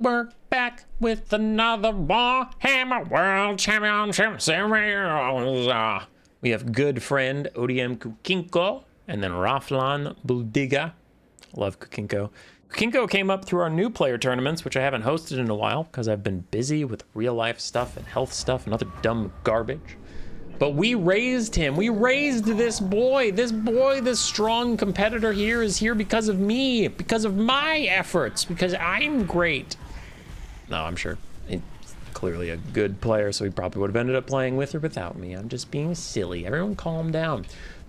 we're back with another Warhammer World Championship Series. We have good friend ODM Kukinko and then Roflan Buldiga. Love Kukinko. Kukinko came up through our new player tournaments, which I haven't hosted in a while because I've been busy with real life stuff and health stuff and other dumb garbage. But we raised him. We raised this boy. This strong competitor here is here because of me, because of my efforts, because I'm great. No, I'm sure he's clearly a good player, so he probably would have ended up playing with or without me. I'm just being silly. Everyone calm down.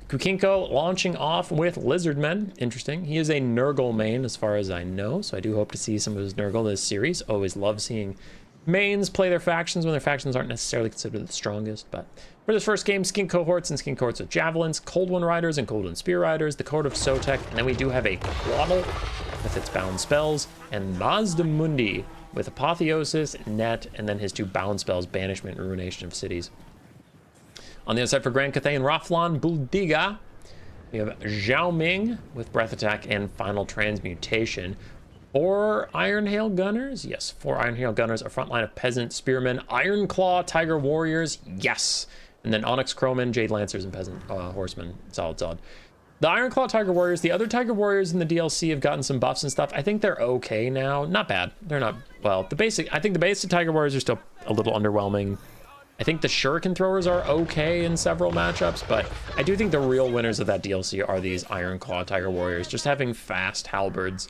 Kukinko launching off with Lizardmen. Interesting. He is a Nurgle main as far as I know, so I do hope to see some of his Nurgle this series. Always love seeing mains play their factions when their factions aren't necessarily considered the strongest. But for this first game, skin cohorts and skin cohorts with javelins, cold one riders and cold one spear riders, the cohort of Sotek, and then we do have a Quaddle with its bound spells, and Mazdamundi with Apotheosis, Net, and then his two bound spells, Banishment and Ruination of Cities. On the other side for Grand Cathay and Roflan Buldiga, we have Zhao Ming with Breath Attack and Final Transmutation. 4 Iron Hail Gunners? Yes, 4 Iron Hail Gunners, a front line of Peasant Spearmen, Iron Claw Tiger Warriors, yes! And then Onyx Crowmen, Jade Lancers, and Peasant Horsemen. Solid. The Iron Claw Tiger Warriors, the other Tiger Warriors in the DLC have gotten some buffs and stuff. I think they're okay now. Not bad. They're not, well, I think the basic Tiger Warriors are still a little underwhelming. I think the Shuriken Throwers are okay in several matchups, but I do think the real winners of that DLC are these Iron Claw Tiger Warriors. Just having fast halberds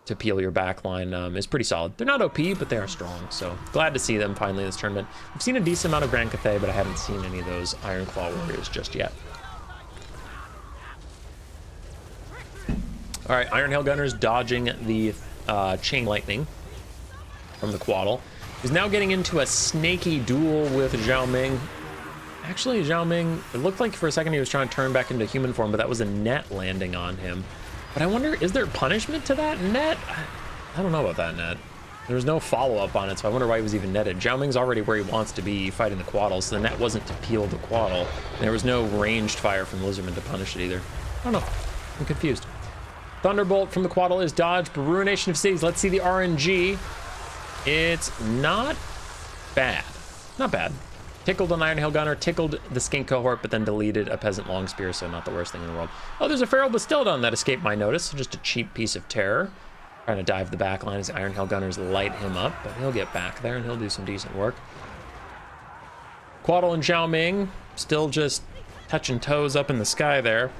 to peel your backline is pretty solid. They're not OP, but they are strong, so glad to see them finally in this tournament. I've seen a decent amount of Grand Cathay, but I haven't seen any of those Iron Claw Warriors just yet. All right, Iron Hail Gunners dodging the Chain Lightning from the Quaddle. He's now getting into a snaky duel with Zhao Ming. Actually, Zhao Ming, it looked like for a second he was trying to turn back into human form, but that was a net landing on him. But I wonder, is there punishment to that net? I don't know about that net. There was no follow-up on it, so I wonder why he was even netted. Zhao Ming's already where he wants to be fighting the Quaddle, so the net wasn't to peel the Quaddle. There was no ranged fire from Lizardman to punish it either. I don't know. I'm confused. Thunderbolt from the Quaddle is dodged, but Ruination of Cities. Let's see the RNG. It's not bad. Not bad. Tickled an Iron Hail Gunner, tickled the Skink Cohort, but then deleted a Peasant Long Spear, so not the worst thing in the world. Oh, there's a Feral Bastildon that escaped my notice, so just a cheap piece of terror. Trying to dive the back line as the Iron Hail Gunners light him up, but he'll get back there and he'll do some decent work. Quaddle and Zhao Ming still just touching toes up in the sky there.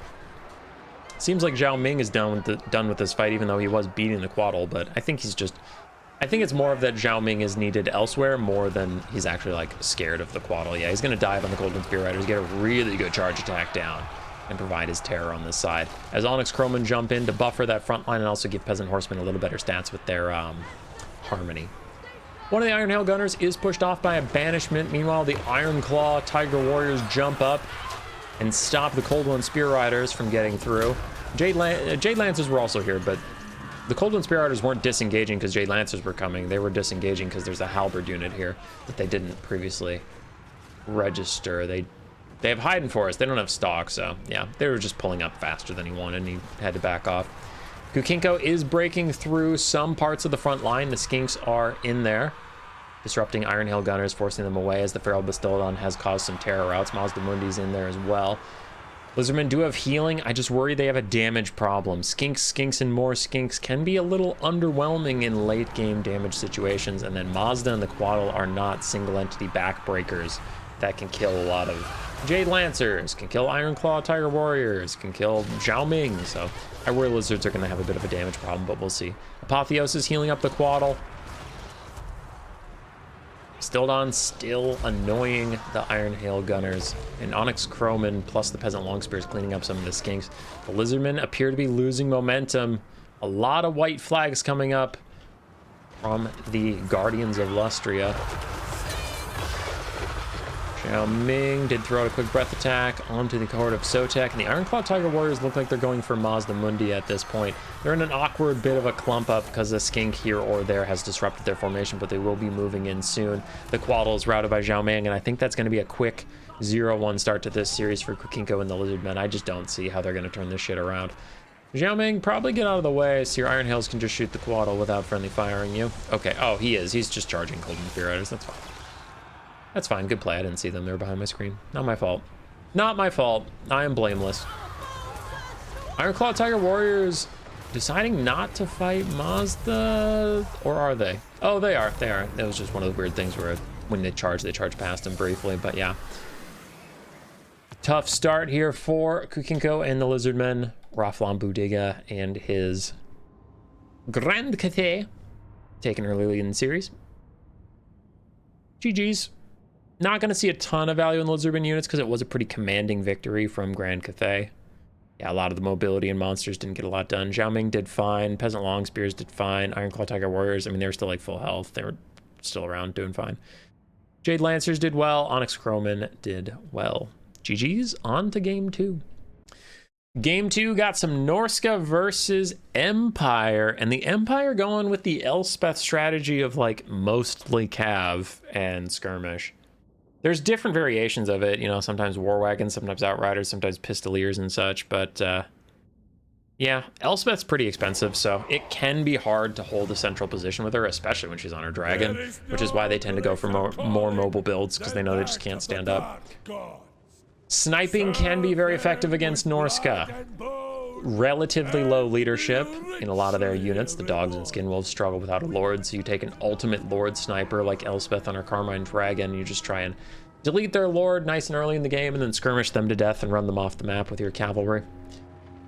Seems like Zhao Ming is done with this fight, even though he was beating the Quaddle, but I think it's more of that Zhao Ming is needed elsewhere more than he's actually like scared of the Quaddle. Yeah, he's gonna dive on the Golden Spear Riders, get a really good charge attack down, and provide his terror on this side. As Onyx Crowmen jump in to buffer that front line and also give Peasant Horsemen a little better stats with their harmony. One of the Iron Hail Gunners is pushed off by a Banishment. Meanwhile, the Iron Claw Tiger Warriors jump up and stop the Cold One Spear Riders from getting through. Jade Lancers were also here, but the Cold One Spear Riders weren't disengaging because Jade Lancers were coming. They were disengaging because there's a Halberd unit here that they didn't previously register. They have Hide and Forest. They don't have Stalk, so yeah, they were just pulling up faster than he wanted, and he had to back off. Kukinko is breaking through some parts of the front line. The Skinks are in there, disrupting Iron Hail Gunners, forcing them away as the Feral Bastildon has caused some terror routes. Mazdamundi's in there as well. Lizardmen do have healing. I just worry they have a damage problem. Skinks, and more Skinks can be a little underwhelming in late game damage situations, and then Mazda and the Quaddle are not single entity backbreakers that can kill a lot of Jade Lancers, can kill Iron Claw Tiger Warriors, can kill Zhao Ming, so I worry Lizards are going to have a bit of a damage problem, but we'll see. Apotheosis healing up the Quaddle. Stildon still annoying the Iron Hail Gunners, and Onyx Crowmen plus the Peasant Long Spears cleaning up some of the Skinks. The Lizardmen appear to be losing momentum. A lot of white flags coming up from the Guardians of Lustria. Zhao Ming did throw out a quick breath attack onto the cohort of Sotek, and the Iron Claw Tiger Warriors look like they're going for Mazdamundi at this point. They're in an awkward bit of a clump up because a Skink here or there has disrupted their formation, but they will be moving in soon. The Quaddle is routed by Zhao Ming, and I think that's going to be a quick 0-1 start to this series for Kukinko and the Lizardmen. I just don't see how they're going to turn this shit around. Xiaoming, probably get out of the way so your Iron Hails can just shoot the Quaddle without friendly firing you. Okay, oh, he is. He's just charging Golden Spear Riders. That's fine. That's fine. Good play. I didn't see them. They were behind my screen. Not my fault. Not my fault. I am blameless. Ironclaw Tiger Warriors deciding not to fight Mazda, or are they? Oh, they are. They are. That was just one of the weird things where when they charge past him briefly, but yeah. Tough start here for Kukinko and the Lizardmen. Roflan Buldiga and his Grand Cathay taking early lead in the series. GG's. Not going to see a ton of value in the Lizardmen units because it was a pretty commanding victory from Grand Cathay. Yeah, a lot of the mobility and monsters didn't get a lot done. Xiaoming did fine. Peasant Long Spears did fine. Ironclaw Tiger Warriors, I mean, they were still like full health. They were still around doing fine. Jade Lancers did well. Onyx Crowman did well. GG's, on to game 2. Game 2 got some Norska versus Empire, and the Empire going with the Elspeth strategy of like mostly Cav and Skirmish. There's different variations of it, you know, sometimes War Wagons, sometimes Outriders, sometimes Pistoliers and such, but yeah, Elspeth's pretty expensive, so it can be hard to hold a central position with her, especially when she's on her dragon, which is why they tend to go for more mobile builds, because they know they just can't stand up. Sniping can be very effective against Norska. Relatively low leadership in a lot of their units. The dogs and skinwolves struggle without a lord, so you take an ultimate lord sniper like Elspeth on her Carmine Dragon, and you just try and delete their lord nice and early in the game and then skirmish them to death and run them off the map with your cavalry.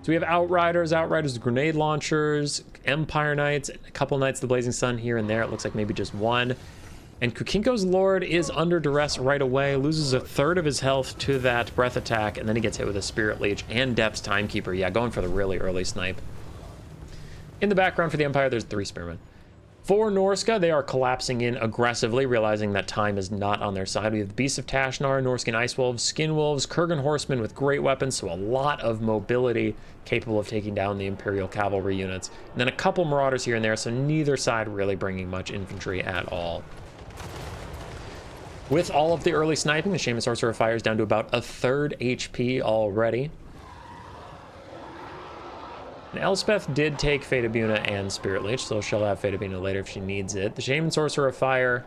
So we have Outriders with grenade launchers, Empire Knights, a couple Knights of the Blazing Sun here and there. It looks like maybe just one. And Kukinko's Lord is under duress right away, loses a third of his health to that breath attack, and then he gets hit with a Spirit Leech and Death's Timekeeper. Yeah, going for the really early snipe. In the background for the Empire, there's 3 Spearmen. For Norska, they are collapsing in aggressively, realizing that time is not on their side. We have the Beasts of Tashnar, Norscan Ice Wolves, Skin Wolves, Kurgan Horsemen with great weapons, so a lot of mobility capable of taking down the Imperial Cavalry units. And then a couple Marauders here and there, so neither side really bringing much infantry at all. With all of the early sniping, the Shaman Sorcerer of Fire is down to about a third HP already. And Elspeth did take Fate of Buna and Spirit Leech, so she'll have Fate of Buna later if she needs it. The Shaman Sorcerer of Fire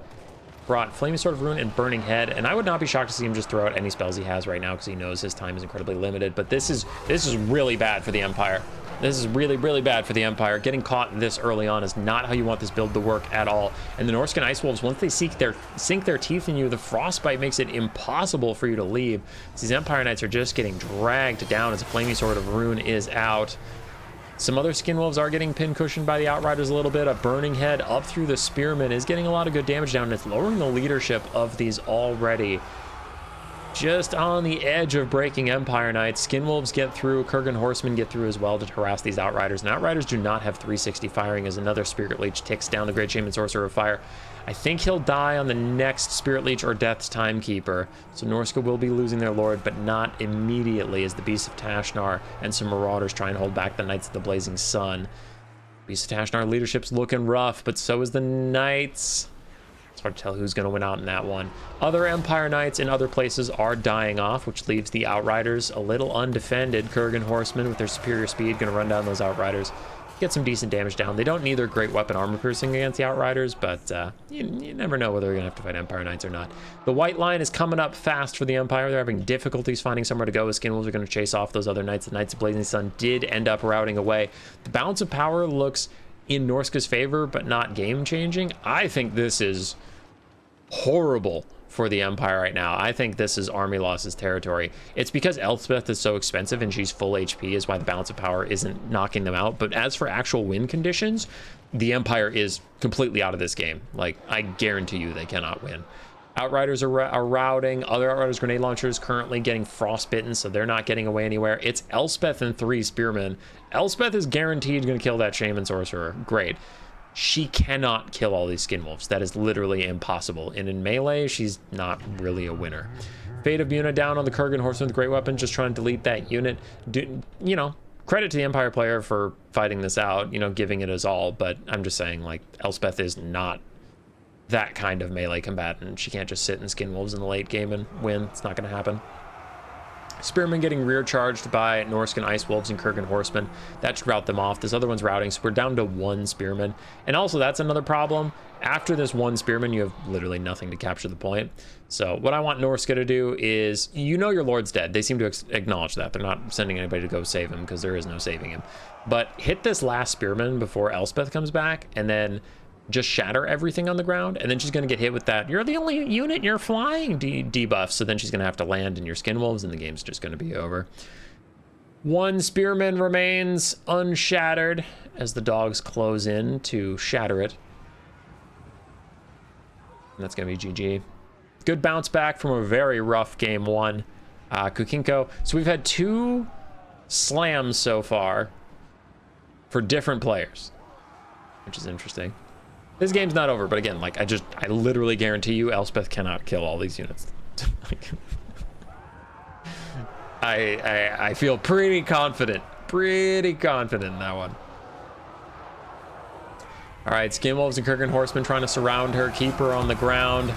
brought Flaming Sword of Ruin and Burning Head, and I would not be shocked to see him just throw out any spells he has right now because he knows his time is incredibly limited. But this is really bad for the Empire. This is really, really bad for the Empire. Getting caught this early on is not how you want this build to work at all. And the Norscan Ice Wolves, once they sink their teeth in you, the Frostbite makes it impossible for you to leave. These Empire Knights are just getting dragged down as a Flaming Sword of Ruin is out. Some other Skin Wolves are getting pin-cushioned by the Outriders a little bit. A Burning Head up through the Spearmen is getting a lot of good damage down, and it's lowering the leadership of these already. Just on the edge of breaking Empire Knights. Skin Wolves get through, Kurgan Horsemen get through as well to harass these Outriders, and Outriders do not have 360 firing as another Spirit Leech ticks down the Great Shaman Sorcerer of Fire. I think he'll die on the next Spirit Leech or Death's Timekeeper, so Norska will be losing their Lord, but not immediately as the Beasts of Tashnar and some Marauders try and hold back the Knights of the Blazing Sun. Beasts of Tashnar leadership's looking rough, but so is the Knights. It's hard to tell who's going to win out in that one. Other Empire Knights in other places are dying off, which leaves the Outriders a little undefended. Kurgan Horsemen with their superior speed going to run down those Outriders. Get some decent damage down. They don't need their great weapon armor piercing against the Outriders, but you never know whether they're going to have to fight Empire Knights or not. The white line is coming up fast for the Empire. They're having difficulties finding somewhere to go. The Skin Wolves are going to chase off those other Knights. The Knights of Blazing Sun did end up routing away. The balance of power looks in Norska's favor, but not game-changing. I think this is horrible for the Empire right now. I think this is army losses territory. It's because Elspeth is so expensive and she's full HP is why the balance of power isn't knocking them out. But as for actual win conditions, the Empire is completely out of this game. Like, I guarantee you they cannot win. Outriders are routing. Other Outriders grenade launchers currently getting frostbitten, so they're not getting away anywhere. It's Elspeth and 3 Spearmen. Elspeth is guaranteed going to kill that Shaman Sorcerer. Great. She cannot kill all these Skin Wolves. That is literally impossible. And in melee, she's not really a winner. Fate of Buna down on the Kurgan Horseman with great weapon, just trying to delete that unit. You know, credit to the Empire player for fighting this out, you know, giving it his all. But I'm just saying, like, Elspeth is not that kind of melee combatant. She can't just sit in Skin Wolves in the late game and win. It's not going to happen. Spearmen getting rear charged by Norscan Ice Wolves and Kurgan Horsemen. That should rout them off. This other one's routing, so we're down to 1 Spearman. And also, that's another problem. After this 1 Spearman, you have literally nothing to capture the point. So what I want Norska to do is, you know your Lord's dead. They seem to acknowledge that. They're not sending anybody to go save him because there is no saving him. But hit this last Spearman before Elspeth comes back, and then just shatter everything on the ground, and then she's going to get hit with that "you're the only unit you're flying" debuff. So then she's going to have to land in your Skin Wolves, and the game's just going to be over. 1 Spearman remains unshattered as the dogs close in to shatter it. And that's going to be GG. Good bounce back from a very rough game 1. Kukinko. So we've had 2 slams so far for different players, which is interesting. This game's not over, but again, like, I literally guarantee you Elspeth cannot kill all these units. I feel pretty confident in that one. All right, Skin Wolves and Kurgan Horsemen trying to surround her, keep her on the ground.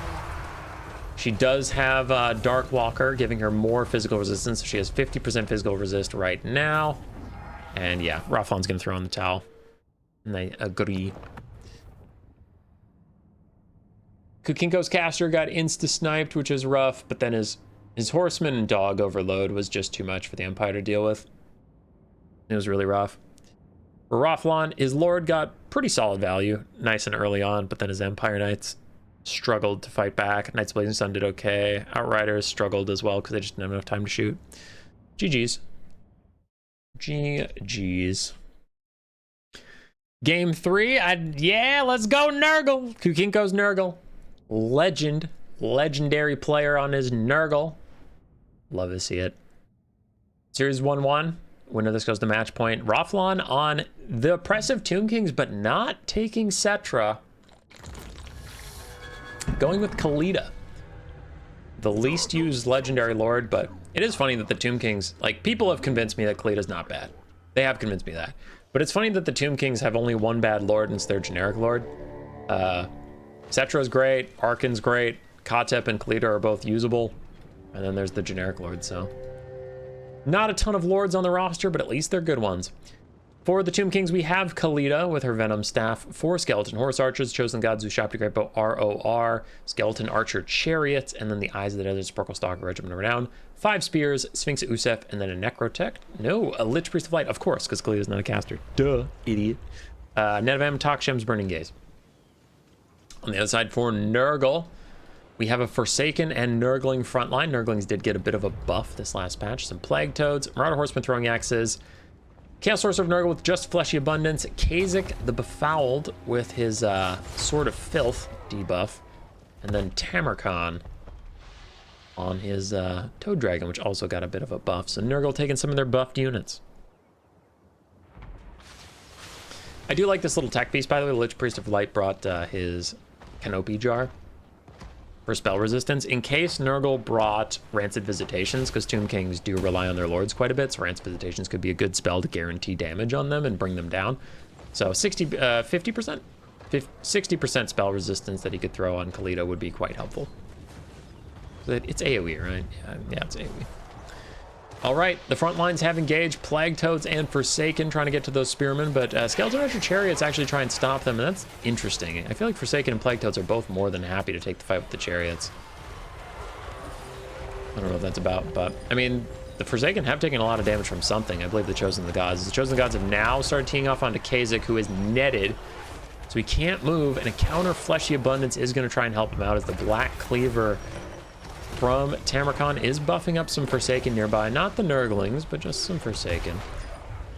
She does have Dark Walker, giving her more physical resistance. So she has 50% physical resist right now. And yeah, Roflan's gonna throw in the towel. And they agree. Kukinko's caster got insta-sniped, which is rough, but then his horseman and dog overload was just too much for the Empire to deal with. It was really rough. For Roflan, his Lord got pretty solid value, nice and early on, but then his Empire Knights struggled to fight back. Knights Blazing Sun did okay. Outriders struggled as well because they just didn't have enough time to shoot. GG's. GG's. Game 3, yeah, let's go Nurgle. Kukinko's Nurgle. Legendary player on his Nurgle. Love to see it. Series 1-1. Winner this goes to match point. Roflan on the oppressive Tomb Kings, but not taking Cetra. Going with Khalida. The least used legendary lord, but it is funny that the Tomb Kings, like, people have convinced me that Khalida's not bad. They have convinced me that. But it's funny that the Tomb Kings have only 1 bad lord and it's their generic lord. Cetra's great, Arkan's great, Katep and Khalida are both usable, and then there's the generic lord, so. Not a ton of lords on the roster, but at least they're good ones. For the Tomb Kings, we have Khalida with her Venom Staff, 4 Skeleton Horse Archers, Chosen Gods who shop to Great Bow ROR, Skeleton Archer Chariots, and then the Eyes of the Desert Sparkle Stalker Regiment of Renown, 5 Spears, Sphinx of Usef, and then a Necrotech. No, a Lich Priest of Light, of course, because Khalida's not a caster. Duh, idiot. Nedavam, Shems, Burning Gaze. On the other side for Nurgle, we have a Forsaken and Nurgling frontline. Nurglings did get a bit of a buff this last patch. Some Plague Toads, Marauder Horsemen throwing axes, Chaos Sorcerer of Nurgle with just Fleshy Abundance, Kha'Zix the Befouled with his Sword of Filth debuff, and then Tamarkan on his Toad Dragon, which also got a bit of a buff. So Nurgle taking some of their buffed units. I do like this little tech piece, by the way. The Lich Priest of Light brought his Canopy Jar for spell resistance in case Nurgle brought Rancid Visitations, because Tomb Kings do rely on their lords quite a bit, so Rancid Visitations could be a good spell to guarantee damage on them and bring them down. So 50%, 60% spell resistance that he could throw on Khalida would be quite helpful. It's AoE, right? Yeah, it's AoE. All right, the front lines have engaged Plague Toads and Forsaken trying to get to those Spearmen, but Skeleton Archer Chariots actually try and stop them, and that's interesting. I feel like Forsaken and Plague Toads are both more than happy to take the fight with the Chariots. I don't know what that's about, but I mean, the Forsaken have taken a lot of damage from something. I believe the Chosen of the Gods. The Chosen of the Gods have now started teeing off onto Kha'Zix, who is netted, so he can't move, and a counter Fleshy Abundance is going to try and help him out as the Black Cleaver from Tamarkan is buffing up some Forsaken nearby. Not the Nurglings, but just some Forsaken.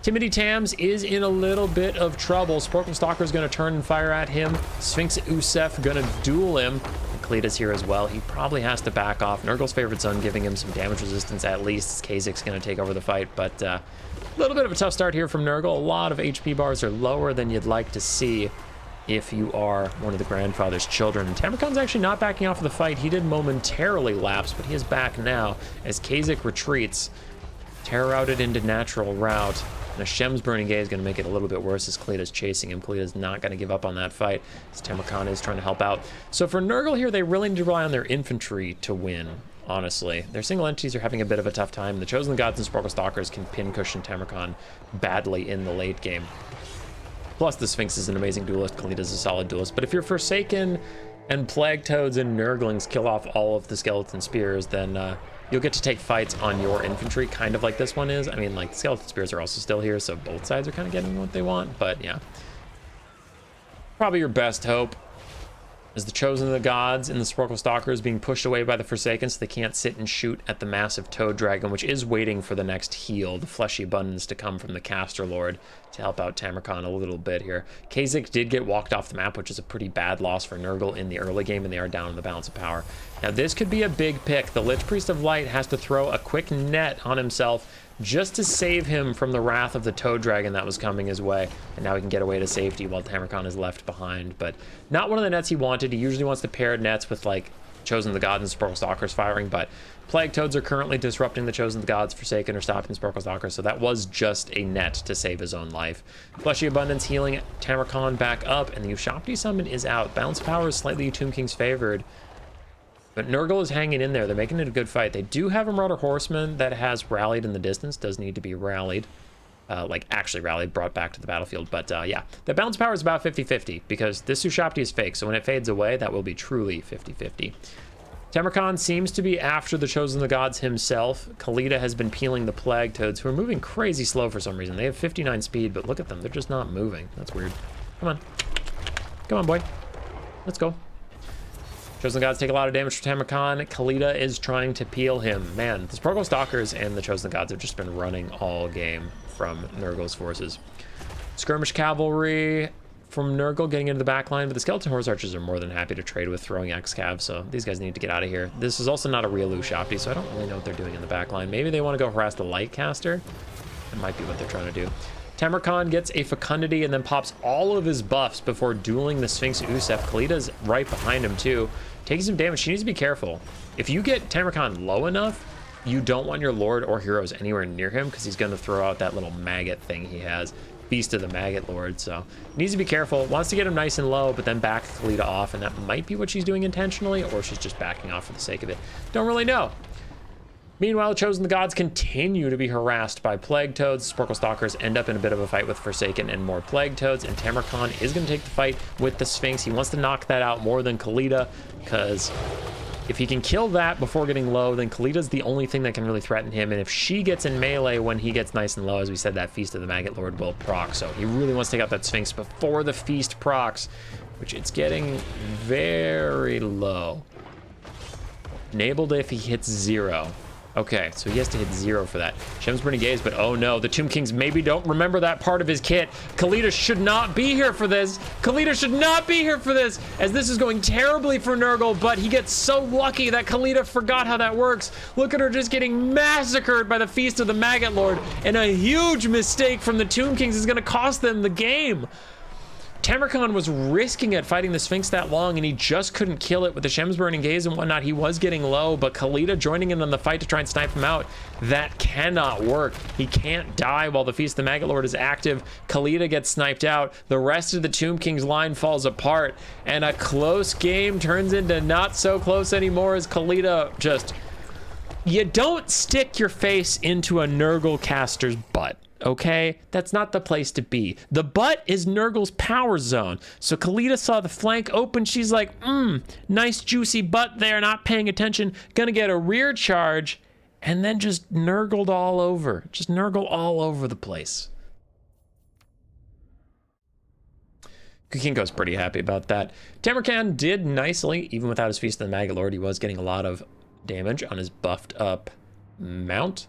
Timothy Tams is in a little bit of trouble. Sporkle Stalker is going to turn and fire at him. Sphinx Usef going to duel him. Khalida's here as well. He probably has to back off. Nurgle's favorite son giving him some damage resistance at least. Kha'Zix going to take over the fight, but a little bit of a tough start here from Nurgle. A lot of HP bars are lower than you'd like to see if you are one of the grandfather's children. Tamarkan's actually not backing off of the fight. He did momentarily lapse, but he is back now as Kha'Zix retreats. Terror routed into natural route. And a Shems Burning Gaze is going to make it a little bit worse as Khalida's chasing him. Khalida's not going to give up on that fight as Tamarkan is trying to help out. So for Nurgle here, they really need to rely on their infantry to win honestly. Their single entities are having a bit of a tough time. The Chosen Gods and Sporkle Stalkers can pincushion Tamarkan badly in the late game. Plus, the Sphinx is an amazing duelist. Kalita's a solid duelist. But if you're Forsaken and Plague Toads and Nurglings kill off all of the Skeleton Spears, then you'll get to take fights on your infantry, kind of like this one is. I mean, like, the Skeleton Spears are also still here, so both sides are kind of getting what they want. But, yeah. Probably your best hope is the Chosen of the Gods and the Sporkle Stalkers being pushed away by the Forsaken so they can't sit and shoot at the massive Toad Dragon, which is waiting for the next heal, the Fleshy Abundance, to come from the Caster Lord to help out Tamarkan a little bit here. Kha'Zix did get walked off the map, which is a pretty bad loss for Nurgle in the early game, and they are down in the balance of power. Now, this could be a big pick. The Lich Priest of Light has to throw a quick net on himself just to save him from the wrath of the Toad Dragon that was coming his way. And now he can get away to safety while Tamarkan is left behind. But not one of the nets he wanted. He usually wants to pair nets with, like, Chosen of the Gods and Sporkle Stalkers firing, but Plague Toads are currently disrupting the Chosen of the Gods, Forsaken are stopping the Sporkle Stalkers, so that was just a net to save his own life. Fleshy Abundance healing Tamarkan back up, and the Ushabti summon is out. Balance power is slightly Tomb King's favored, but Nurgle is hanging in there. They're making it a good fight. They do have a Marauder Horseman that has rallied in the distance, does need to be rallied. Like, actually rallied, brought back to the battlefield. But, yeah, the balance power is about 50-50, because this Ushabti is fake, so when it fades away, that will be truly 50-50. Tamarkan seems to be after the Chosen of the Gods himself. Kalita has been peeling the Plague Toads, who are moving crazy slow for some reason. They have 59 speed, but look at them. They're just not moving. That's weird. Come on. Come on, boy. Let's go. Chosen Gods take a lot of damage from Tamarkan. Kalita is trying to peel him. Man, the Sporkle Stalkers and the Chosen Gods have just been running all game from Nurgle's forces. Skirmish Cavalry from Nurgle getting into the back line, but the Skeleton Horse Archers are more than happy to trade with throwing X-Cav, so these guys need to get out of here. This is also not a real Ushabti, so I don't really know what they're doing in the back line. Maybe they want to go harass the Lightcaster. That might be what they're trying to do. Tamarkan gets a Fecundity and then pops all of his buffs before dueling the Sphinx Usef. Kalita's right behind him too. Taking some damage. She needs to be careful. If you get Tamarkan low enough, you don't want your Lord or heroes anywhere near him because he's going to throw out that little maggot thing he has. Feast of the Maggot Lord, so needs to be careful. Wants to get him nice and low, but then back Kalita off, and that might be what she's doing intentionally, or she's just backing off for the sake of it. Don't really know. Meanwhile, the Chosen of the Gods continue to be harassed by Plague Toads. Sporkle Stalkers end up in a bit of a fight with Forsaken and more Plague Toads, and Tamarkan is going to take the fight with the Sphinx. He wants to knock that out more than Kalita, because if he can kill that before getting low, then Kalita's the only thing that can really threaten him, and if she gets in melee when he gets nice and low, as we said, that Feast of the Maggot Lord will proc, so he really wants to take out that Sphinx before the Feast procs, which it's getting very low. Enabled if he hits 0. Okay, so he has to hit 0 for that. Shem's Burning Gaze, but oh no, the Tomb Kings maybe don't remember that part of his kit. Kalita should not be here for this. Kalita should not be here for this, as this is going terribly for Nurgle, but he gets so lucky that Kalita forgot how that works. Look at her just getting massacred by the Feast of the Maggot Lord, and a huge mistake from the Tomb Kings is gonna cost them the game. Tamarkan was risking it fighting the Sphinx that long, and he just couldn't kill it with the Shem's Burning Gaze and whatnot. He was getting low, but Kalita joining in on the fight to try and snipe him out. That cannot work. He can't die while the Feast of the Maggot Lord is active. Kalita gets sniped out. The rest of the Tomb King's line falls apart, and a close game turns into not so close anymore as Kalita just... You don't stick your face into a Nurgle caster's butt. Okay, that's not the place to be. The butt is Nurgle's power zone. So Kalita saw the flank open. She's like, nice juicy butt there, not paying attention. Gonna get a rear charge, and then just Nurgled all over. Just Nurgle all over the place. Kukinko's pretty happy about that. Tamarkan did nicely, even without his Feast of the Maggot Lord. He was getting a lot of damage on his buffed up mount.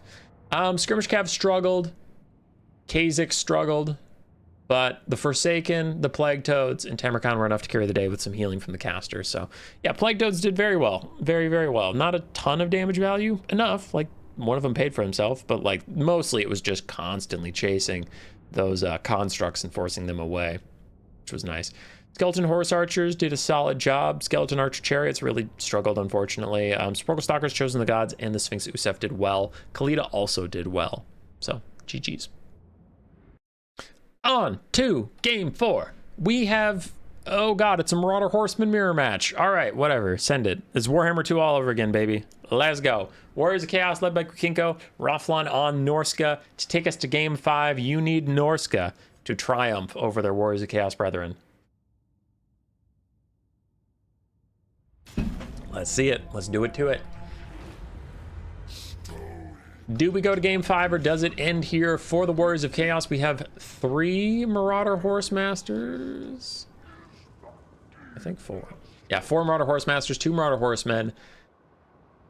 Skirmish Cav struggled. Kha'Zix struggled, but the Forsaken, the Plague Toads, and Tamarkan were enough to carry the day with some healing from the caster. So yeah, Plague Toads did very well. Very, very well. Not a ton of damage value. Enough. Like, one of them paid for himself, but like mostly it was just constantly chasing those constructs and forcing them away, which was nice. Skeleton Horse Archers did a solid job. Skeleton Archer Chariots really struggled, unfortunately. Sporkle Stalkers, Chosen the Gods, and the Sphinx Usef did well. Kalita also did well. So, GG's. On to game 4. We have Oh god, it's a Marauder Horseman mirror match. All right, whatever, send it. It's Warhammer 2 all over again, baby. Let's go. Warriors of Chaos led by Kukinko, Roflan on Norska. To take us to game 5, you need Norska to triumph over their Warriors of Chaos brethren. Let's see it. Let's do it to it. Do we go to game 5 or does it end here for the Warriors of Chaos? We have 3 Marauder Horsemasters. I think 4. Yeah, 4 Marauder Horsemasters, 2 Marauder Horsemen,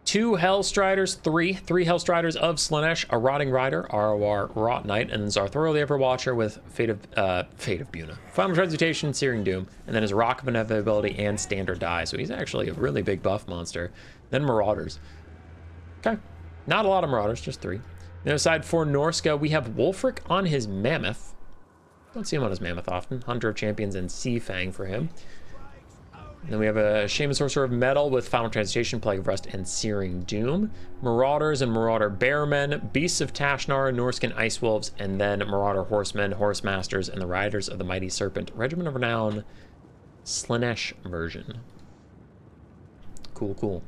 2 Hellstriders, 3 Hellstriders of Slaanesh, a Rotting Rider, ROR Rot Knight, and then Zarthoriel the Everwatcher with Fate of Buna, Final Transmutation, Searing Doom, and then his Rock of Inevitability and Standard Die. So he's actually a really big buff monster. Then Marauders. Okay, not a lot of Marauders, just 3. The other side for Norska, we have Wulfric on his Mammoth. Don't see him on his Mammoth often. Hunter of Champions and Sea Fang for him. And then we have a Shaman Sorcerer of Metal with Final Transmutation, Plague of Rust, and Searing Doom. Marauders and Marauder Bearmen, Beasts of Tashnar, Norscan Ice Wolves, and then Marauder Horsemen, Horsemasters, and the Riders of the Mighty Serpent, Regiment of Renown, Slaanesh version. Cool, cool.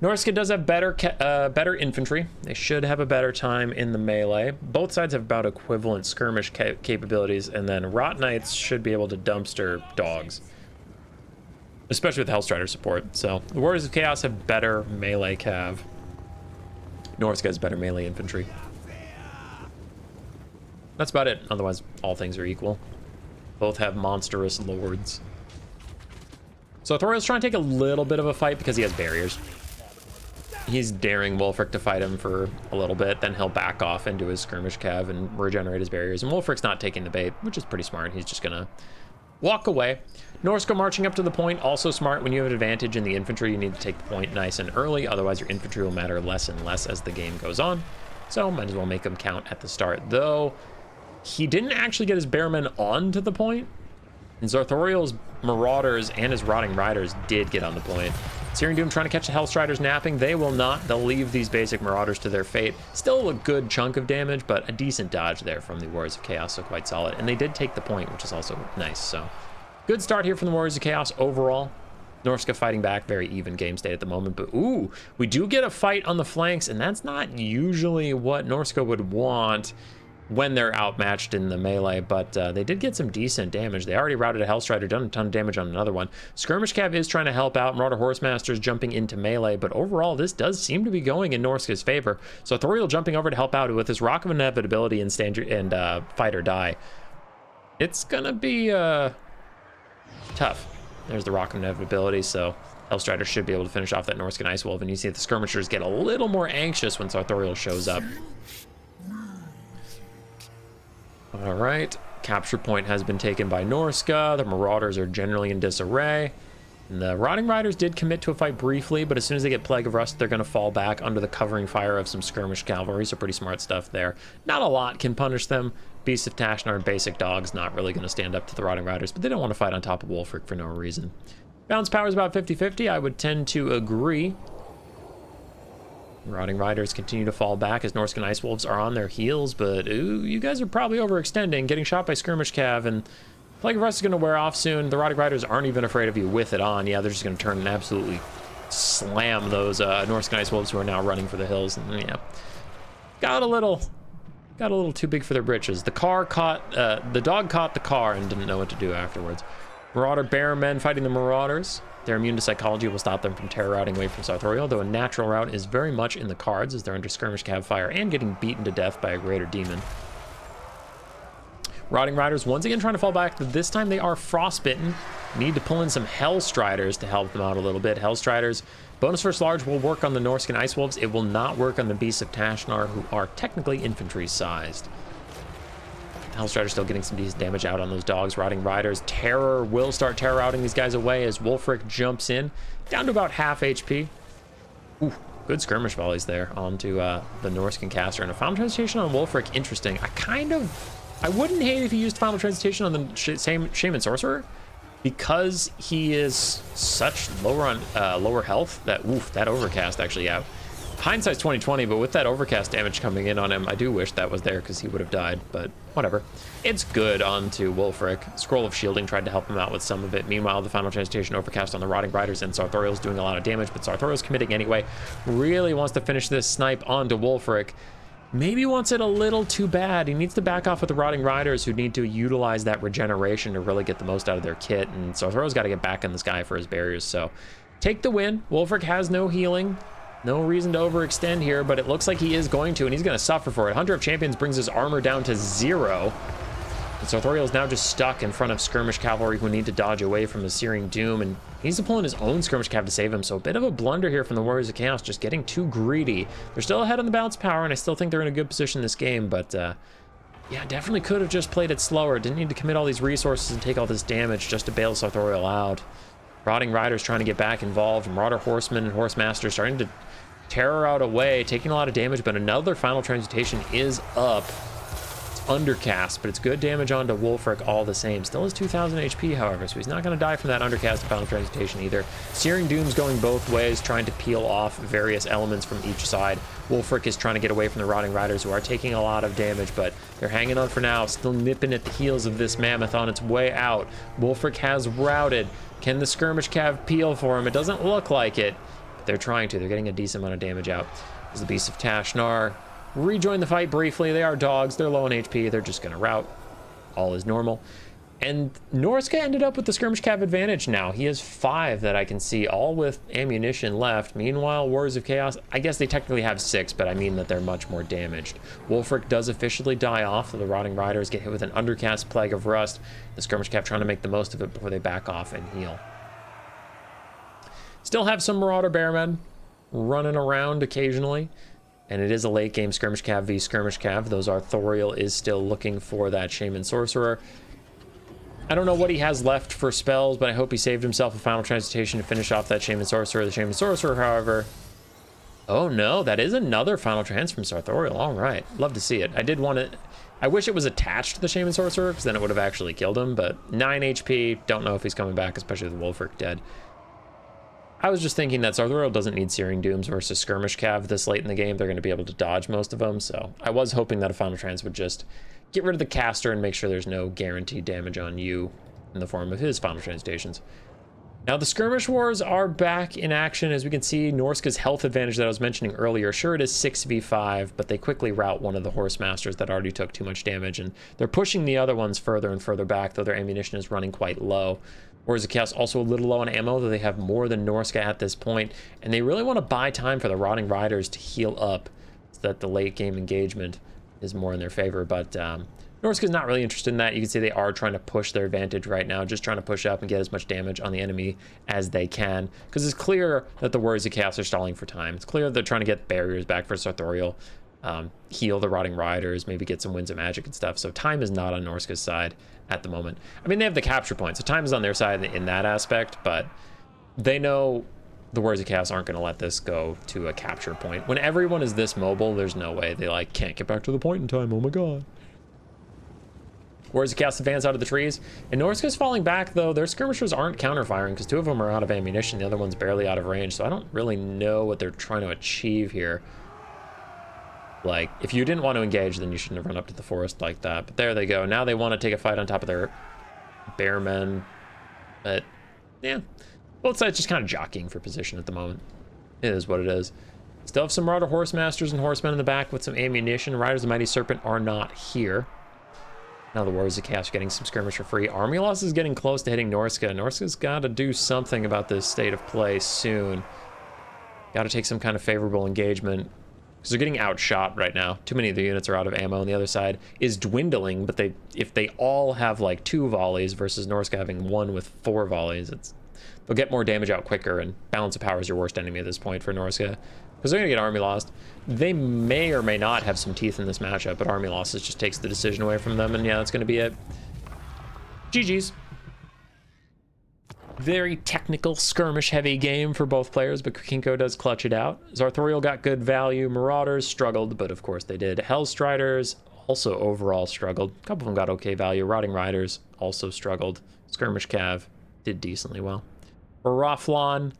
Norska does have better infantry. They should have a better time in the melee. Both sides have about equivalent skirmish capabilities, and then Rot Knights should be able to dumpster dogs, especially with Hellstrider support. So the Warriors of Chaos have better melee cav. Norska has better melee infantry. That's about it. Otherwise, all things are equal. Both have monstrous lords. So Thoriel's trying to take a little bit of a fight because he has barriers. He's daring Wulfric to fight him for a little bit, then he'll back off into his skirmish cav and regenerate his barriers. And Wulfric's not taking the bait, which is pretty smart. He's just gonna walk away. Norska marching up to the point, also smart. When you have an advantage in the infantry, you need to take the point nice and early, otherwise your infantry will matter less and less as the game goes on. So might as well make them count at the start. Though, he didn't actually get his Bearmen onto the point, and Zarthoriel's Marauders and his Rotting Riders did get on the point. Searing Doom trying to catch the Hellstriders napping. They will not. They'll leave these basic Marauders to their fate. Still a good chunk of damage, but a decent dodge there from the Warriors of Chaos, so quite solid. And they did take the point, which is also nice, so good start here from the Warriors of Chaos overall. Norska fighting back, very even game state at the moment, but ooh, we do get a fight on the flanks, and that's not usually what Norska would want when they're outmatched in the melee, but they did get some decent damage. They already routed a Hellstrider, done a ton of damage on another one. Skirmish Cav is trying to help out. Marauder Horsemasters jumping into melee, but overall, this does seem to be going in Norska's favor. So Thoriel jumping over to help out with his Rock of Inevitability and Fight or Die. It's gonna be tough. There's the Rock of Inevitability, so Hellstrider should be able to finish off that Norscan Ice Wolf, and you see the skirmishers get a little more anxious when Zarthoriel shows up. All right, capture point has been taken by Norska. The Marauders are generally in disarray. And the Rotting Riders did commit to a fight briefly, but as soon as they get Plague of Rust, they're going to fall back under the covering fire of some skirmish cavalry, so pretty smart stuff there. Not a lot can punish them. Beasts of Tashnar and basic dogs not really going to stand up to the Rotting Riders, but they don't want to fight on top of Wulfric for no reason. Balance power is about 50-50. I would tend to agree. Rotting Riders continue to fall back as Norscan Ice Wolves are on their heels, but ooh, you guys are probably overextending, getting shot by skirmish cav, and Plague of Rust is going to wear off soon. The Rotting Riders aren't even afraid of you with it on. Yeah, they're just going to turn and absolutely slam those Norscan Ice Wolves who are now running for the hills. And yeah, got a little too big for their britches. The dog caught the car and didn't know what to do afterwards. Marauder Bearmen fighting the Marauders. Their immune to psychology will stop them from terror routing away from Zarthoriel, though a natural route is very much in the cards as they're under skirmish cav fire and getting beaten to death by a greater demon. Rotting Riders once again trying to fall back. This time they are frostbitten. Need to pull in some Hellstriders to help them out a little bit. Hellstriders, bonus first large will work on the Norscan Ice Wolves. It will not work on the Beasts of Tashnar, who are technically infantry sized. Hellstrider's still getting some decent damage out on those dogs. Rotting Riders, Terror will start terror routing these guys away as Wulfric jumps in, down to about half HP. Ooh, good skirmish volleys there onto the Norscan caster, and a Final Transmutation on Wulfric. Interesting. I wouldn't hate if he used Final Transmutation on the same Shaman Sorcerer, because he is such lower health that, oof, that Overcast actually, yeah. Hindsight's 2020, but with that overcast damage coming in on him, I do wish that was there because he would have died, but whatever. It's good onto Wulfric. Scroll of Shielding tried to help him out with some of it. Meanwhile, the Final Transmutation overcast on the Rotting Riders, and Sartorial's doing a lot of damage, but Sartorial's committing anyway. Really wants to finish this snipe onto Wulfric. Maybe wants it a little too bad. He needs to back off with the Rotting Riders, who need to utilize that regeneration to really get the most out of their kit, and Sartorial's got to get back in the sky for his barriers, so take the win. Wulfric has no healing. No reason to overextend here, but it looks like he is going to, and he's going to suffer for it. Hunter of Champions brings his armor down to 0. And Sartorial is now just stuck in front of Skirmish Cavalry, who need to dodge away from the Searing Doom, and he needs to pull in his own Skirmish Cav to save him. So a bit of a blunder here from the Warriors of Chaos, just getting too greedy. They're still ahead on the balance power, and I still think they're in a good position in this game, but yeah, definitely could have just played it slower. Didn't need to commit all these resources and take all this damage just to bail Sartorial out. Rotting Riders trying to get back involved. Marauder Horsemen and Horsemaster starting to terror out away, taking a lot of damage, but another Final Transmutation is up. It's undercast, but it's good damage onto Wulfric all the same. Still has 2,000 HP, however, so he's not going to die from that undercast Final Transmutation either. Searing Doom's going both ways, trying to peel off various elements from each side. Wulfric is trying to get away from the Rotting Riders, who are taking a lot of damage, but they're hanging on for now, still nipping at the heels of this Mammoth on its way out. Wulfric has routed. Can the Skirmish Cav peel for him? It doesn't look like it. They're trying to. They're getting a decent amount of damage out. As the Beasts of Tashnar rejoin the fight briefly. They are dogs. They're low on HP. They're just going to rout. All is normal. And Norska ended up with the Skirmish Cav advantage now. He has 5 that I can see, all with ammunition left. Meanwhile, Warriors of Chaos, I guess they technically have 6, but I mean that they're much more damaged. Wulfric does officially die off. The Rotting Riders get hit with an undercast Plague of Rust. The Skirmish Cav trying to make the most of it before they back off and heal. Still have some Marauder Bearmen running around occasionally, and it is a late game Skirmish Cav v Skirmish Cav. Those Arthurial is still looking for that Shaman Sorcerer. I don't know what he has left for spells, but I hope he saved himself a Final Transmutation to finish off that Shaman Sorcerer. The Shaman Sorcerer, however... Oh no, that is another Final Trans from Sartorial. All right, love to see it. I did want to... I wish it was attached to the Shaman Sorcerer, because then it would have actually killed him, but 9 HP, don't know if he's coming back, especially with Wulfric dead. I was just thinking that Sartorial doesn't need Searing Dooms versus Skirmish Cav this late in the game. They're going to be able to dodge most of them, so I was hoping that a Final Trans would just get rid of the caster and make sure there's no guaranteed damage on you in the form of his Final Transmutations. Now the Skirmish Wars are back in action. As we can see, Norska's health advantage that I was mentioning earlier, sure it is 6v5, but they quickly rout one of the Horse Masters that already took too much damage, and they're pushing the other ones further and further back, though their ammunition is running quite low. Warriors of Chaos also a little low on ammo, though they have more than Norska at this point, and they really want to buy time for the Rotting Riders to heal up so that the late game engagement is more in their favor, but Norska's not really interested in that. You can see they are trying to push their advantage right now, just trying to push up and get as much damage on the enemy as they can, because it's clear that the Warriors of Chaos are stalling for time. It's clear they're trying to get barriers back for Sartorial, heal the Rotting Riders, maybe get some Winds of Magic and stuff, so time is not on Norska's side at the moment. I mean, they have the capture point, so time is on their side in that aspect, but they know the Warriors of Chaos aren't going to let this go to a capture point. When everyone is this mobile, there's no way. They, like, can't get back to the point in time. Oh my god. Warriors of Chaos advance out of the trees, and Norska's falling back, though. Their skirmishers aren't counter-firing, because 2 of them are out of ammunition, the other one's barely out of range, so I don't really know what they're trying to achieve here. Like, if you didn't want to engage, then you shouldn't have run up to the forest like that. But there they go. Now they want to take a fight on top of their bearmen. But, yeah. Both sides just kind of jockeying for position at the moment. It is what it is. Still have some Marauder Horse Masters and Horsemen in the back with some ammunition. Riders of the Mighty Serpent are not here. Now the Warriors of Chaos are getting some skirmish for free. Army loss is getting close to hitting Norska. Norska's got to do something about this state of play soon. Got to take some kind of favorable engagement, because they're getting outshot right now. Too many of the units are out of ammo, and the other side is dwindling, but if they all have like 2 volleys versus Norska having 1 with 4 volleys, they'll get more damage out quicker, and balance of power is your worst enemy at this point for Norska, because they're going to get army lost. They may or may not have some teeth in this matchup, but army losses just takes the decision away from them, and yeah, that's going to be it. GG's. Very technical, skirmish-heavy game for both players, but Kukinko does clutch it out. Zarthoriel got good value. Marauders struggled, but of course they did. Hellstriders also overall struggled. A couple of them got okay value. Rotting Riders also struggled. Skirmish Cav did decently well. For Roflan,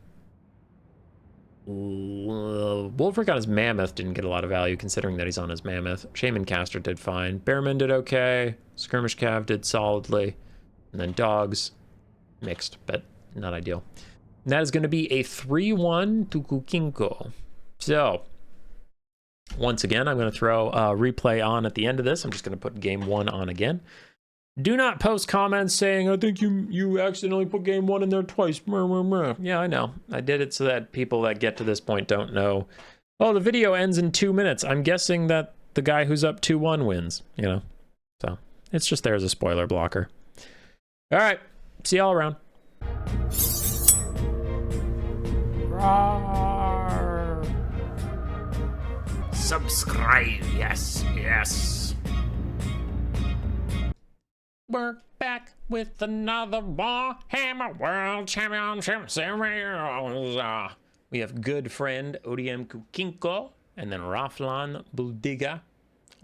Wolfric on his Mammoth didn't get a lot of value considering that he's on his Mammoth. Shaman Caster did fine. Bearman did okay. Skirmish Cav did solidly. And then Dogs, mixed, but not ideal. And that is going to be a 3-1 to Kukinko. So, once again, I'm going to throw a replay on at the end of this. I'm just going to put game 1 on again. Do not post comments saying, I think you accidentally put game 1 in there twice. Yeah, I know. I did it so that people that get to this point don't know. Oh, the video ends in 2 minutes. I'm guessing that the guy who's up 2-1 wins, you know. So, it's just there as a spoiler blocker. All right. See y'all around. Roar. Subscribe. Yes, yes. We're back with another Warhammer World Championship Series. We have good friend ODM Kukinko and then Roflan Buldiga.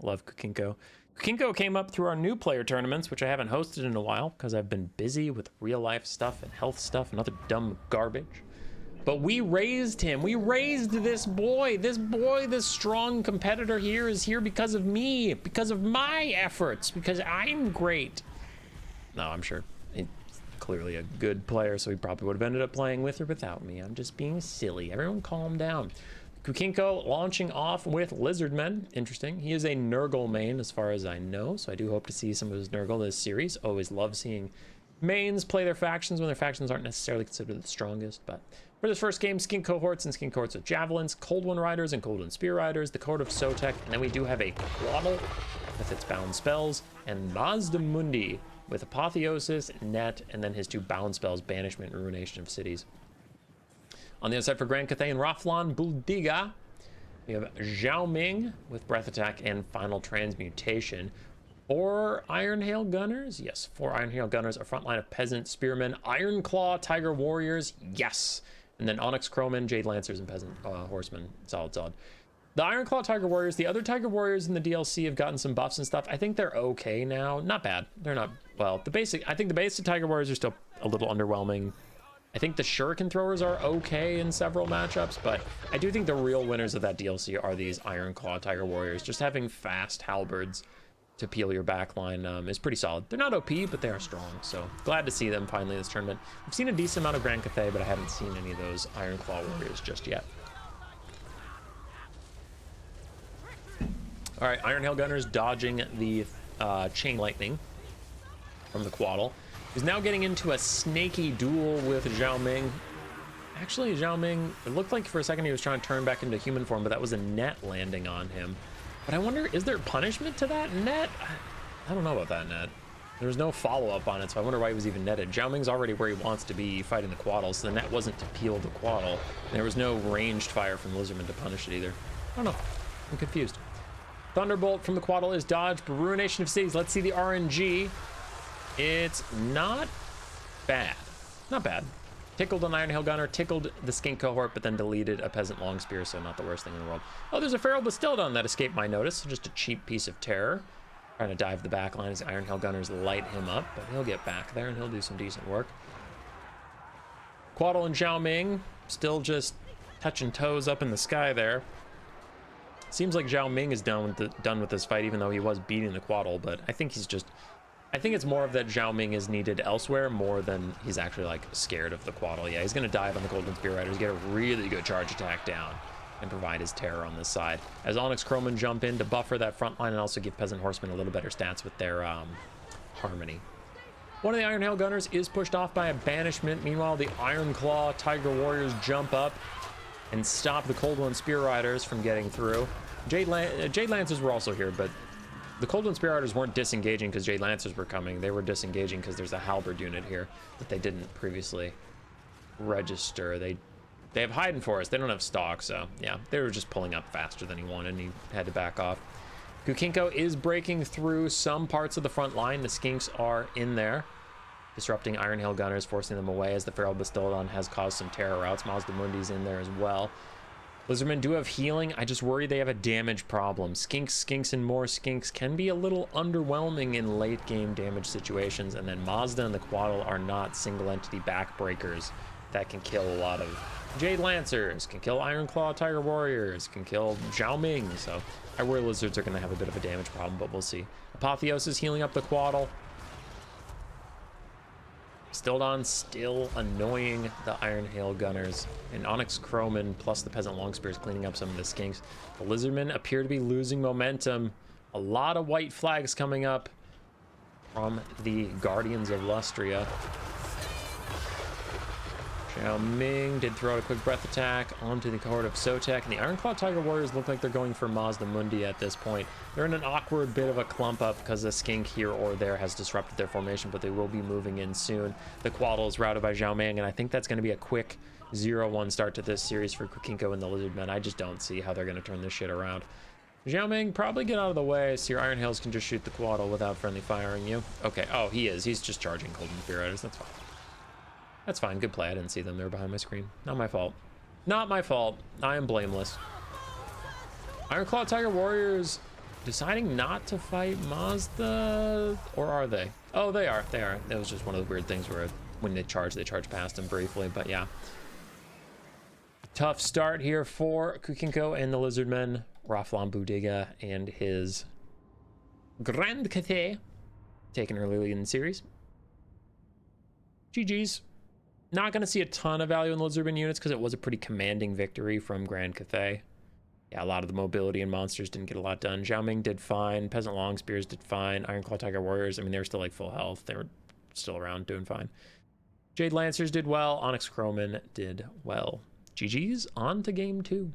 Love Kukinko. Kukinko came up through our new player tournaments, which I haven't hosted in a while because I've been busy with real life stuff and health stuff and other dumb garbage. But we raised him. We raised this boy. This strong competitor here is here because of me, because of my efforts, because I'm great. No, I'm sure he's clearly a good player, so he probably would have ended up playing with or without me. I'm just being silly. Everyone calm down. Kukinko launching off with Lizardmen. Interesting. He is a Nurgle main as far as I know, so I do hope to see some of his Nurgle this series. Always love seeing mains play their factions when their factions aren't necessarily considered the strongest. But for this first game, skin cohorts and skin cohorts with javelins, Cold One Riders and Cold One Spear Riders, the cohort of Sotek, and then we do have a Quaddle with its bound spells, and Mazda Mundi with Apotheosis, Net, and then his 2 bound spells, Banishment and Ruination of Cities. On the other side for Grand Cathay and Roflan Buldiga, we have Zhao Ming with Breath Attack and Final Transmutation. 4 Iron Hail Gunners? Yes, 4 Iron Hail Gunners, a front line of Peasant Spearmen, Iron Claw Tiger Warriors, yes! And then Onyx Crowmen, Jade Lancers, and Peasant Horsemen. Solid. The Iron Claw Tiger Warriors, the other Tiger Warriors in the DLC have gotten some buffs and stuff. I think they're okay now. Not bad. They're not, well, I think the basic Tiger Warriors are still a little underwhelming. I think the Shuriken Throwers are okay in several matchups, but I do think the real winners of that DLC are these Iron Claw Tiger Warriors. Just having fast halberds to peel your backline is pretty solid. They're not OP, but they are strong, so glad to see them finally in this tournament. I've seen a decent amount of Grand Cathay, but I haven't seen any of those Iron Claw Warriors just yet. All right, Iron Hail Gunners dodging the Chain Lightning from the Quaddle. He's now getting into a snaky duel with Zhao Ming. Actually, Zhao Ming, it looked like for a second he was trying to turn back into human form, but that was a net landing on him. But I wonder, is there punishment to that net? I don't know about that net. There was no follow-up on it, so I wonder why he was even netted. Zhao Ming's already where he wants to be fighting the Quaddle, so the net wasn't to peel the Quaddle. There was no ranged fire from Lizardman to punish it either. I don't know. I'm confused. Thunderbolt from the Quaddle is dodged, but Ruination of Cities. Let's see the RNG. It's not bad. Not bad. Tickled an Iron Hail Gunner, tickled the Skink Cohort, but then deleted a Peasant Long Spear, so not the worst thing in the world. Oh, there's a Feral Bastildon that escaped my notice. So just a cheap piece of terror. Trying to dive the back line as the Iron Hail Gunners light him up, but he'll get back there and he'll do some decent work. Quaddle and Zhao Ming still just touching toes up in the sky there. Seems like Zhao Ming is done with this fight, even though he was beating the Quaddle, but I think it's more of that Zhao Ming is needed elsewhere more than he's actually like scared of the Quaddle. Yeah, he's gonna dive on the Golden Spear Riders, get a really good charge attack down, and provide his terror on this side. As Onyx Crowmen jump in to buffer that front line and also give Peasant Horsemen a little better stats with their harmony. One of the Iron Hail Gunners is pushed off by a banishment. Meanwhile, the Iron Claw Tiger Warriors jump up and stop the Cold One Spear Riders from getting through. Jade Lancers were also here, but the Cold One Spear Riders weren't disengaging because Jade Lancers were coming. They were disengaging because there's a Halberd unit here that they didn't previously register. They have Hide and Forest. They don't have Stalk, so yeah, they were just pulling up faster than he wanted, and he had to back off. Kukinko is breaking through some parts of the front line. The Skinks are in there, disrupting Iron Hail Gunners, forcing them away as the Feral Bastildon has caused some terror routes. Mazda Mundi's in there as well. Lizardmen do have healing. I just worry they have a damage problem. Skinks, and more Skinks can be a little underwhelming in late game damage situations, and then Mazda and the Quaddle are not single entity backbreakers that can kill a lot of Jade Lancers, can kill Ironclaw Tiger Warriors, can kill Zhao Ming. So I worry lizards are going to have a bit of a damage problem, but we'll see. Apotheosis healing up the Quaddle. Stildon still annoying the Iron Hail Gunners, and Onyx Croman plus the Peasant Longspears cleaning up some of the skinks. The Lizardmen appear to be losing momentum. A lot of white flags coming up from the Guardians of Lustria. Zhao Ming did throw out a quick breath attack onto the cohort of Sotek, and the Ironclaw Tiger Warriors look like they're going for Mazda Mundi at this point. They're in an awkward bit of a clump up because a skink here or there has disrupted their formation, but they will be moving in soon. The Quaddle is routed by Zhao Ming, and I think that's going to be a quick 0-1 start to this series for Kukinko and the Lizardmen. I just don't see how they're going to turn this shit around. Zhao Ming, probably get out of the way so your Iron Hails can just shoot the Quaddle without friendly firing you. Okay, oh, he is. He's just charging Golden Spear Riders. That's fine. That's fine. Good play. I didn't see them. They were behind my screen. Not my fault. Not my fault. I am blameless. Ironclaw Tiger Warriors deciding not to fight Mazda, or are they? Oh, they are. They are. That was just one of the weird things where when they charge past him briefly, but yeah. Tough start here for Kukinko and the Lizardmen. Roflan Buldiga and his Grand Cathay taken early in the series. GG's. Not going to see a ton of value in the Lizardmen units because it was a pretty commanding victory from Grand Cathay. Yeah, a lot of the mobility and monsters didn't get a lot done. Zhao Ming did fine. Peasant Longspears did fine. Ironclaw Tiger Warriors, I mean, they were still like full health. They were still around doing fine. Jade Lancers did well. Onyx Croman did well. GG's, on to game 2.